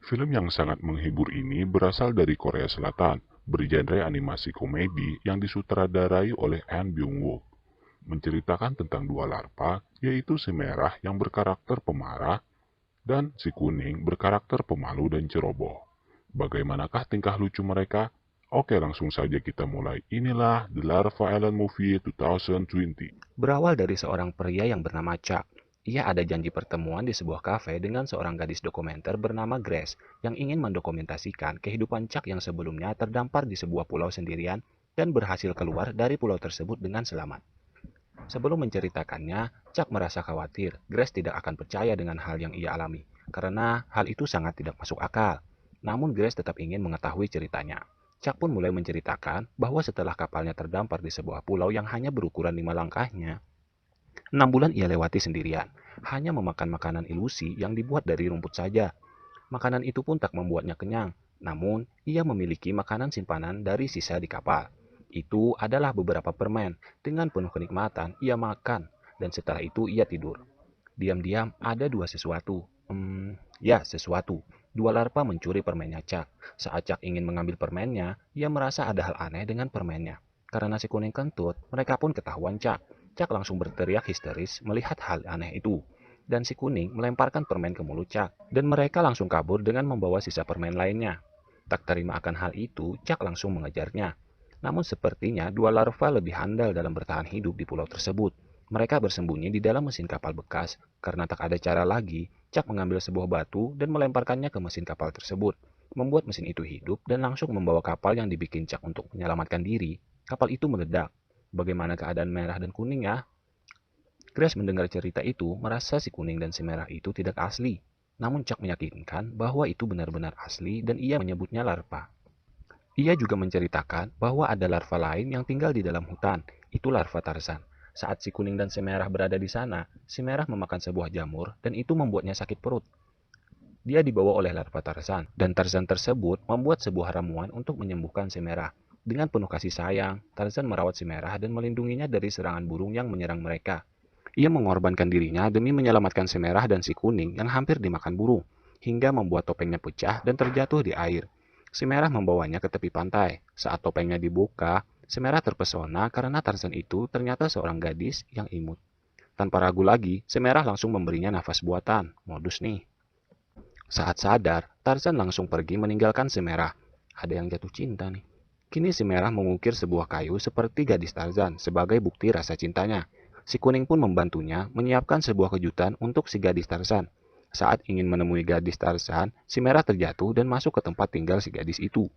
Film yang sangat menghibur ini berasal dari Korea Selatan, bergenre animasi komedi yang disutradarai oleh Ahn Byung-wook. Menceritakan tentang dua larva, yaitu si merah yang berkarakter pemarah dan si kuning berkarakter pemalu dan ceroboh. Bagaimanakah tingkah lucu mereka? Oke, langsung saja kita mulai. Inilah The Larva Island Movie 2020. Berawal dari seorang pria yang bernama Chuck. Ia ada janji pertemuan di sebuah kafe dengan seorang gadis dokumenter bernama Grace yang ingin mendokumentasikan kehidupan Chuck yang sebelumnya terdampar di sebuah pulau sendirian dan berhasil keluar dari pulau tersebut dengan selamat. Sebelum menceritakannya, Chuck merasa khawatir Grace tidak akan percaya dengan hal yang ia alami karena hal itu sangat tidak masuk akal. Namun Grace tetap ingin mengetahui ceritanya. Chuck pun mulai menceritakan bahwa setelah kapalnya terdampar di sebuah pulau yang hanya berukuran 5 langkahnya, 6 bulan ia lewati sendirian, hanya memakan makanan ilusi yang dibuat dari rumput saja. Makanan itu pun tak membuatnya kenyang, namun ia memiliki makanan simpanan dari sisa di kapal. Itu adalah beberapa permen. Dengan penuh kenikmatan, ia makan, dan setelah itu ia tidur. Diam-diam ada dua sesuatu. Sesuatu. Dua larva mencuri permennya Chuck. Saat Chuck ingin mengambil permennya, ia merasa ada hal aneh dengan permennya. Karena si kuning kentut, mereka pun ketahuan Chuck. Chuck langsung berteriak histeris melihat hal aneh itu. Dan si kuning melemparkan permen ke mulut Chuck. Dan mereka langsung kabur dengan membawa sisa permen lainnya. Tak terima akan hal itu, Chuck langsung mengejarnya. Namun sepertinya dua larva lebih handal dalam bertahan hidup di pulau tersebut. Mereka bersembunyi di dalam mesin kapal bekas. Karena tak ada cara lagi, Chuck mengambil sebuah batu dan melemparkannya ke mesin kapal tersebut. Membuat mesin itu hidup dan langsung membawa kapal yang dibikin Chuck untuk menyelamatkan diri. Kapal itu meledak. Bagaimana keadaan merah dan kuning ya? Grace mendengar cerita itu, merasa si kuning dan si merah itu tidak asli. Namun Chuck meyakinkan bahwa itu benar-benar asli dan ia menyebutnya larva. Ia juga menceritakan bahwa ada larva lain yang tinggal di dalam hutan. Itu larva Tarzan. Saat si kuning dan si merah berada di sana, si merah memakan sebuah jamur dan itu membuatnya sakit perut. Dia dibawa oleh larva Tarzan, dan Tarzan tersebut membuat sebuah ramuan untuk menyembuhkan si merah. Dengan penuh kasih sayang, Tarzan merawat si merah dan melindunginya dari serangan burung yang menyerang mereka. Ia mengorbankan dirinya demi menyelamatkan si merah dan si kuning yang hampir dimakan burung, hingga membuat topengnya pecah dan terjatuh di air. Si merah membawanya ke tepi pantai. Saat topengnya dibuka, si merah terpesona karena Tarzan itu ternyata seorang gadis yang imut. Tanpa ragu lagi, si merah langsung memberinya nafas buatan. Modus nih. Saat sadar, Tarzan langsung pergi meninggalkan si merah. Ada yang jatuh cinta nih. Kini si merah mengukir sebuah kayu seperti gadis Tarzan sebagai bukti rasa cintanya. Si kuning pun membantunya menyiapkan sebuah kejutan untuk si gadis Tarzan. Saat ingin menemui gadis Tarzan, si merah terjatuh dan masuk ke tempat tinggal si gadis itu.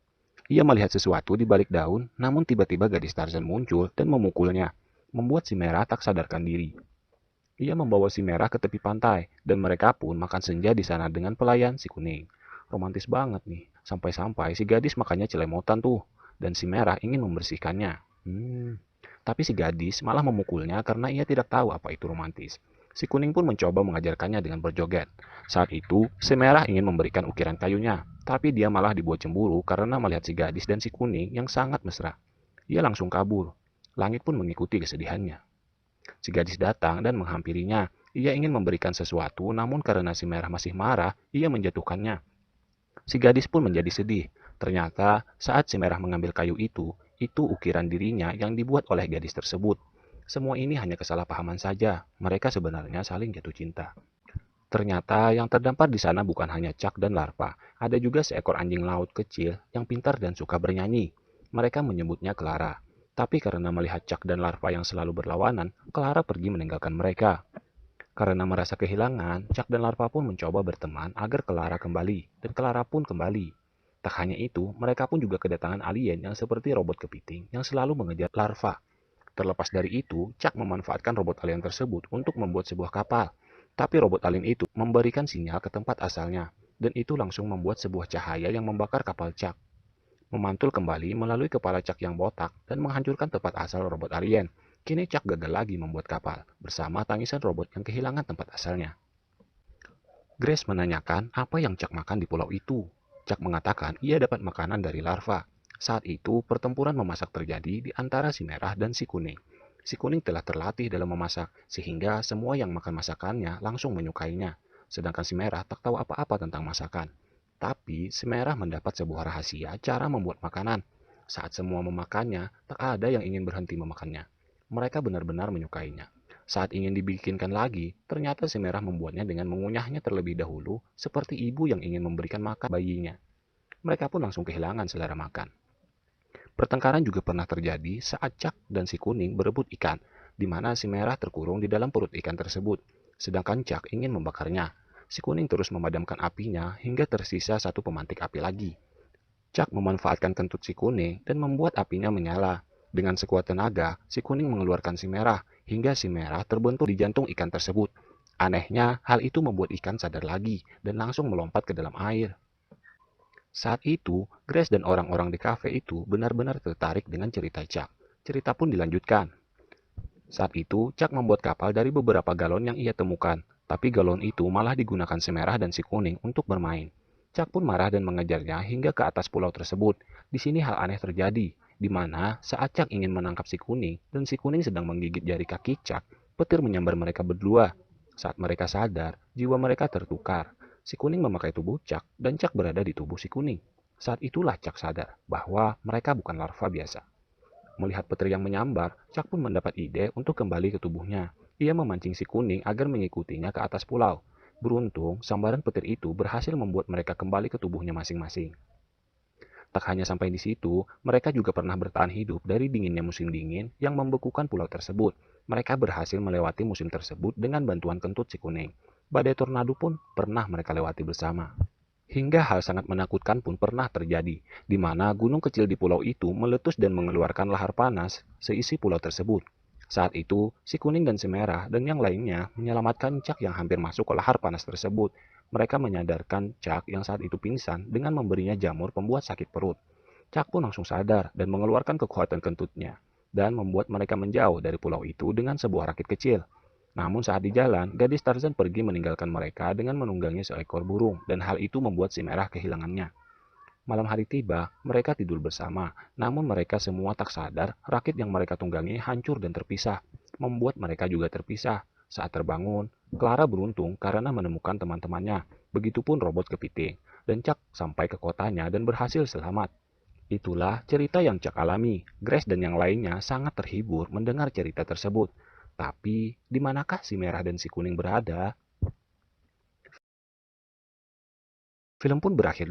Ia melihat sesuatu di balik daun, namun tiba-tiba gadis Tarzan muncul dan memukulnya, membuat si merah tak sadarkan diri. Ia membawa si merah ke tepi pantai, dan mereka pun makan senja di sana dengan pelayan si kuning. Romantis banget nih, sampai-sampai si gadis makannya celemotan tuh, dan si merah ingin membersihkannya. Tapi si gadis malah memukulnya karena ia tidak tahu apa itu romantis. Si kuning pun mencoba mengajarkannya dengan berjoget. Saat itu, si merah ingin memberikan ukiran kayunya, tapi dia malah dibuat cemburu karena melihat si gadis dan si kuning yang sangat mesra. Ia langsung kabur. Langit pun mengikuti kesedihannya. Si gadis datang dan menghampirinya. Ia ingin memberikan sesuatu, namun karena si merah masih marah, ia menjatuhkannya. Si gadis pun menjadi sedih. Ternyata saat si merah mengambil kayu itu ukiran dirinya yang dibuat oleh gadis tersebut. Semua ini hanya kesalahpahaman saja. Mereka sebenarnya saling jatuh cinta. Ternyata yang terdampar di sana bukan hanya Chuck dan larva. Ada juga seekor anjing laut kecil yang pintar dan suka bernyanyi. Mereka menyebutnya Clara. Tapi karena melihat Chuck dan larva yang selalu berlawanan, Clara pergi meninggalkan mereka. Karena merasa kehilangan, Chuck dan larva pun mencoba berteman agar Clara kembali, dan Clara pun kembali. Tak hanya itu, mereka pun juga kedatangan alien yang seperti robot kepiting yang selalu mengejar larva. Terlepas dari itu, Chuck memanfaatkan robot alien tersebut untuk membuat sebuah kapal. Tapi robot alien itu memberikan sinyal ke tempat asalnya, dan itu langsung membuat sebuah cahaya yang membakar kapal Chuck. Memantul kembali melalui kepala Chuck yang botak dan menghancurkan tempat asal robot alien. Kini Chuck gagal lagi membuat kapal, bersama tangisan robot yang kehilangan tempat asalnya. Grace menanyakan apa yang Chuck makan di pulau itu. Chuck mengatakan ia dapat makanan dari larva. Saat itu, pertempuran memasak terjadi di antara si merah dan si kuning. Si kuning telah terlatih dalam memasak, sehingga semua yang makan masakannya langsung menyukainya. sedangkan si merah tak tahu apa-apa tentang masakan. Tapi si merah mendapat sebuah rahasia cara membuat makanan. Saat semua memakannya, tak ada yang ingin berhenti memakannya. Mereka benar-benar menyukainya. Saat ingin dibikinkan lagi, ternyata si merah membuatnya dengan mengunyahnya terlebih dahulu, seperti ibu yang ingin memberikan makan bayinya. Mereka pun langsung kehilangan selera makan. Pertengkaran juga pernah terjadi saat Cak dan si kuning berebut ikan, di mana si merah terkurung di dalam perut ikan tersebut, sedangkan Cak ingin membakarnya. Si kuning terus memadamkan apinya hingga tersisa satu pemantik api lagi. Cak memanfaatkan kentut si kuning dan membuat apinya menyala. Dengan sekuat tenaga, si kuning mengeluarkan si merah, hingga si merah terbentur di jantung ikan tersebut. Anehnya, hal itu membuat ikan sadar lagi dan langsung melompat ke dalam air. Saat itu, Grace dan orang-orang di kafe itu benar-benar tertarik dengan cerita Chuck. Cerita pun dilanjutkan. Saat itu, Chuck membuat kapal dari beberapa galon yang ia temukan, tapi galon itu malah digunakan si merah dan si kuning untuk bermain. Chuck pun marah dan mengejarnya hingga ke atas pulau tersebut. Di sini hal aneh terjadi, di mana saat Chuck ingin menangkap si kuning dan si kuning sedang menggigit jari kaki Chuck, petir menyambar mereka berdua. Saat mereka sadar, jiwa mereka tertukar. Si kuning memakai tubuh Chuck dan Chuck berada di tubuh si kuning. Saat itulah Chuck sadar bahwa mereka bukan larva biasa. Melihat petir yang menyambar, Chuck pun mendapat ide untuk kembali ke tubuhnya. Ia memancing si kuning agar mengikutinya ke atas pulau. Beruntung, sambaran petir itu berhasil membuat mereka kembali ke tubuhnya masing-masing. Tak hanya sampai di situ, mereka juga pernah bertahan hidup dari dinginnya musim dingin yang membekukan pulau tersebut. Mereka berhasil melewati musim tersebut dengan bantuan kentut si kuning. Badai tornado pun pernah mereka lewati bersama. Hingga hal sangat menakutkan pun pernah terjadi, di mana gunung kecil di pulau itu meletus dan mengeluarkan lahar panas seisi pulau tersebut. Saat itu, si kuning dan si merah dan yang lainnya menyelamatkan Chuck yang hampir masuk ke lahar panas tersebut. Mereka menyadarkan Chuck yang saat itu pingsan dengan memberinya jamur pembuat sakit perut. Chuck pun langsung sadar dan mengeluarkan kekuatan kentutnya, dan membuat mereka menjauh dari pulau itu dengan sebuah rakit kecil. Namun saat di jalan, gadis Tarzan pergi meninggalkan mereka dengan menunggangi seekor burung, dan hal itu membuat si merah kehilangannya. Malam hari tiba, mereka tidur bersama, namun mereka semua tak sadar rakit yang mereka tunggangi hancur dan terpisah, membuat mereka juga terpisah. Saat terbangun, Clara beruntung karena menemukan teman-temannya, begitupun robot kepiting, dan Chuck sampai ke kotanya dan berhasil selamat. Itulah cerita yang Chuck alami. Grace dan yang lainnya sangat terhibur mendengar cerita tersebut. Tapi, di manakah si merah dan si kuning berada? Film pun berakhir di